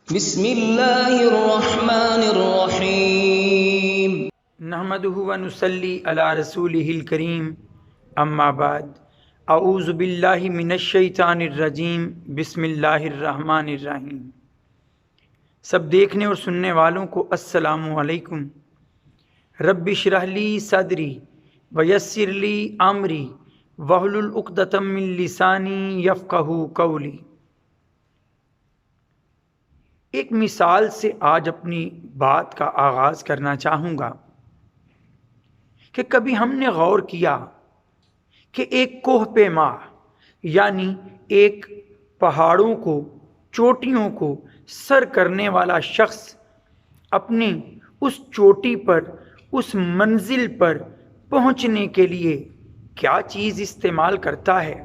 بسم اللہ الرحمن الرحیم نحمده ونصلی علی رسولہ الکریم اما بعد اعوذ باللہ من الشیطان الرجیم بسم اللہ الرحمن الرحیم۔ سب دیکھنے اور سننے والوں کو السلام علیکم۔ رب اشرح لی صدری ویسر لی امری واحلل عقدۃ من لسانی یفقہوا قولی۔ ایک مثال سے آج اپنی بات کا آغاز کرنا چاہوں گا کہ کبھی ہم نے غور کیا کہ ایک کوہ پیما یعنی ایک پہاڑوں کو، چوٹیوں کو سر کرنے والا شخص اپنی اس چوٹی پر، اس منزل پر پہنچنے کے لیے کیا چیز استعمال کرتا ہے؟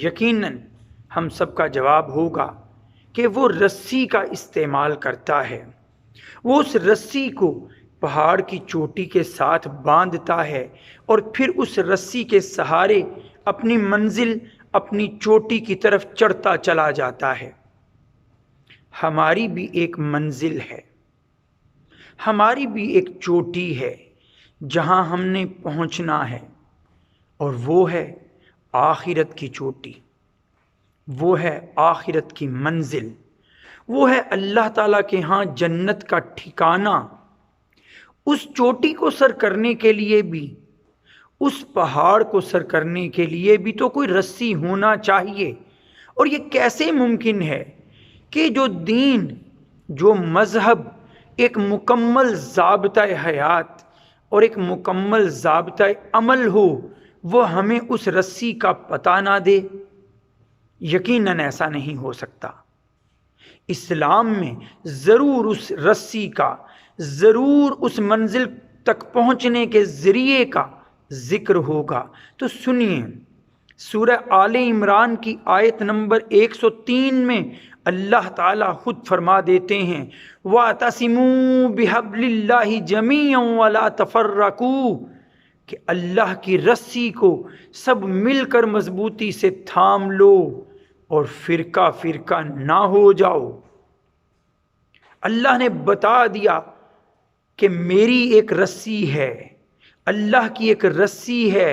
یقیناً ہم سب کا جواب ہوگا کہ وہ رسی کا استعمال کرتا ہے۔ وہ اس رسی کو پہاڑ کی چوٹی کے ساتھ باندھتا ہے اور پھر اس رسی کے سہارے اپنی منزل، اپنی چوٹی کی طرف چڑھتا چلا جاتا ہے۔ ہماری بھی ایک منزل ہے، ہماری بھی ایک چوٹی ہے جہاں ہم نے پہنچنا ہے، اور وہ ہے آخرت کی چوٹی، وہ ہے آخرت کی منزل، وہ ہے اللہ تعالیٰ کے ہاں جنت کا ٹھکانہ۔ اس چوٹی کو سر کرنے کے لیے بھی، اس پہاڑ کو سر کرنے کے لیے بھی تو کوئی رسی ہونا چاہیے۔ اور یہ کیسے ممکن ہے کہ جو دین، جو مذہب ایک مکمل ضابطۂ حیات اور ایک مکمل ضابطۂ عمل ہو، وہ ہمیں اس رسی کا پتہ نہ دے؟ یقیناً ایسا نہیں ہو سکتا۔ اسلام میں ضرور اس رسی کا، ضرور اس منزل تک پہنچنے کے ذریعے کا ذکر ہوگا۔ تو سنیے، سورہ آل عمران کی آیت نمبر 103 میں اللہ تعالیٰ خود فرما دیتے ہیں وَاعْتَصِمُوا بِحَبْلِ اللَّهِ جَمِيعًا وَلَا تَفَرَّقُوا، کہ اللہ کی رسی کو سب مل کر مضبوطی سے تھام لو اور فرقہ فرقہ نہ ہو جاؤ۔ اللہ نے بتا دیا کہ میری ایک رسی ہے، اللہ کی ایک رسی ہے،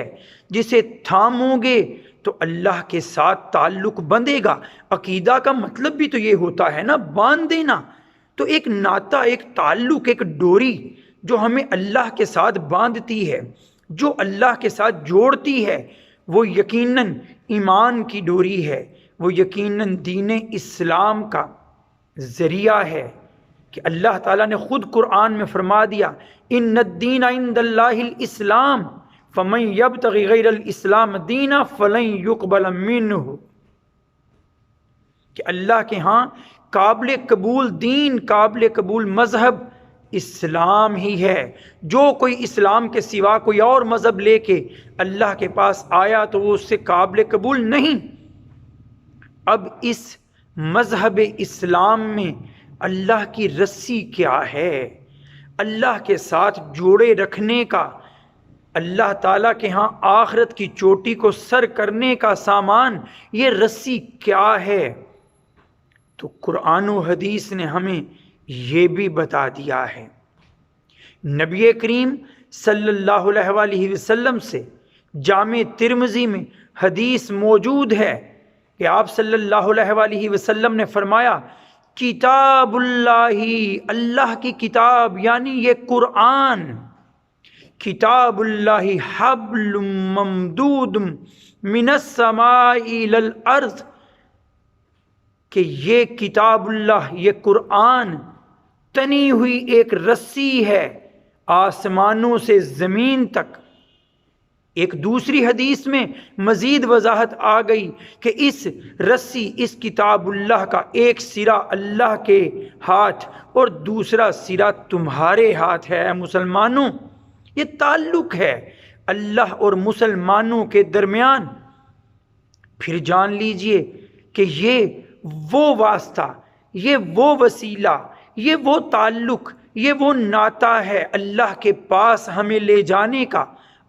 جسے تھامو گے تو اللہ کے ساتھ تعلق بندھے گا۔ عقیدہ کا مطلب بھی تو یہ ہوتا ہے نا، باندھ دینا۔ تو ایک ناطہ، ایک تعلق، ایک ڈوری جو ہمیں اللہ کے ساتھ باندھتی ہے، جو اللہ کے ساتھ جوڑتی ہے، وہ یقیناً ایمان کی ڈوری ہے، وہ یقیناً دین اسلام کا ذریعہ ہے کہ اللہ تعالیٰ نے خود قرآن میں فرما دیا ان الدین عند اللہ الاسلام فمن یبتغی غیر الاسلام دینا فلن یقبل منہ، کہ اللہ کے ہاں قابل قبول دین، قابل قبول مذہب اسلام ہی ہے۔ جو کوئی اسلام کے سوا کوئی اور مذہب لے کے اللہ کے پاس آیا تو وہ اس سے قابل قبول نہیں۔ اب اس مذہب اسلام میں اللہ کی رسی کیا ہے؟ اللہ کے ساتھ جوڑے رکھنے کا، اللہ تعالیٰ کے ہاں آخرت کی چوٹی کو سر کرنے کا سامان، یہ رسی کیا ہے؟ تو قرآن و حدیث نے ہمیں یہ بھی بتا دیا ہے۔ نبی کریم صلی اللہ علیہ وآلہ وسلم سے جامع ترمذی میں حدیث موجود ہے کہ آپ صلی اللہ علیہ وآلہ وسلم نے فرمایا کتاب اللہ، اللہ کی کتاب یعنی یہ قرآن، کتاب اللہ حبل ممدود من السماء الی الارض، کہ یہ کتاب اللہ، یہ قرآن تنی ہوئی ایک رسی ہے آسمانوں سے زمین تک۔ ایک دوسری حدیث میں مزید وضاحت آ گئی کہ اس رسی، اس کتاب اللہ کا ایک سرا اللہ کے ہاتھ اور دوسرا سرا تمہارے ہاتھ ہے۔ اے مسلمانوں، یہ تعلق ہے اللہ اور مسلمانوں کے درمیان۔ پھر جان لیجئے کہ یہ وہ واسطہ، یہ وہ وسیلہ، یہ وہ تعلق، یہ وہ ناطہ ہے اللہ کے پاس ہمیں لے جانے کا،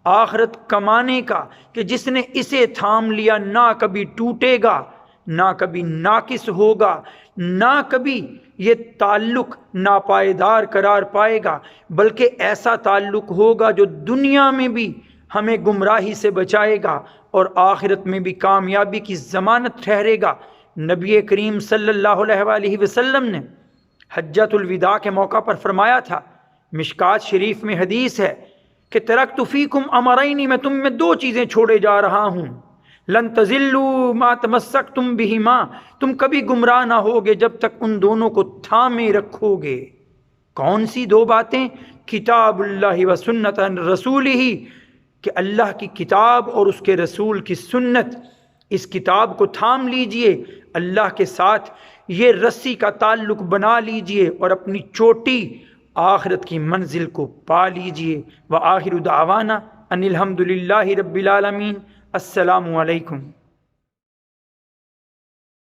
آخرت کمانے کا، کہ جس نے اسے تھام لیا نہ کبھی ٹوٹے گا، نہ کبھی ناقص ہوگا، نہ کبھی یہ تعلق ناپائیدار قرار پائے گا، بلکہ ایسا تعلق ہوگا جو دنیا میں بھی ہمیں گمراہی سے بچائے گا اور آخرت میں بھی کامیابی کی ضمانت ٹھہرے گا۔ نبی کریم صلی اللہ علیہ وآلہ وسلم نے حجۃ الوداع کے موقع پر فرمایا تھا، مشکات شریف میں حدیث ہے کہ ترکت فیکم امرین، میں تم میں دو چیزیں چھوڑے جا رہا ہوں، لن تضلوا ما تمسکتم بہما، تم کبھی گمراہ نہ ہوگے جب تک ان دونوں کو تھامے رکھو گے۔ کون سی دو باتیں؟ کتاب اللہ و سنت رسولہ، کہ اللہ کی کتاب اور اس کے رسول کی سنت، اس کتاب کو تھام لیجئے، اللہ کے ساتھ یہ رسی کا تعلق بنا لیجئے اور اپنی چوٹی آخرت کی منزل کو پا لیجئے۔ وآخر دعوانا ان الحمد للہ رب العالمین۔ السلام علیکم۔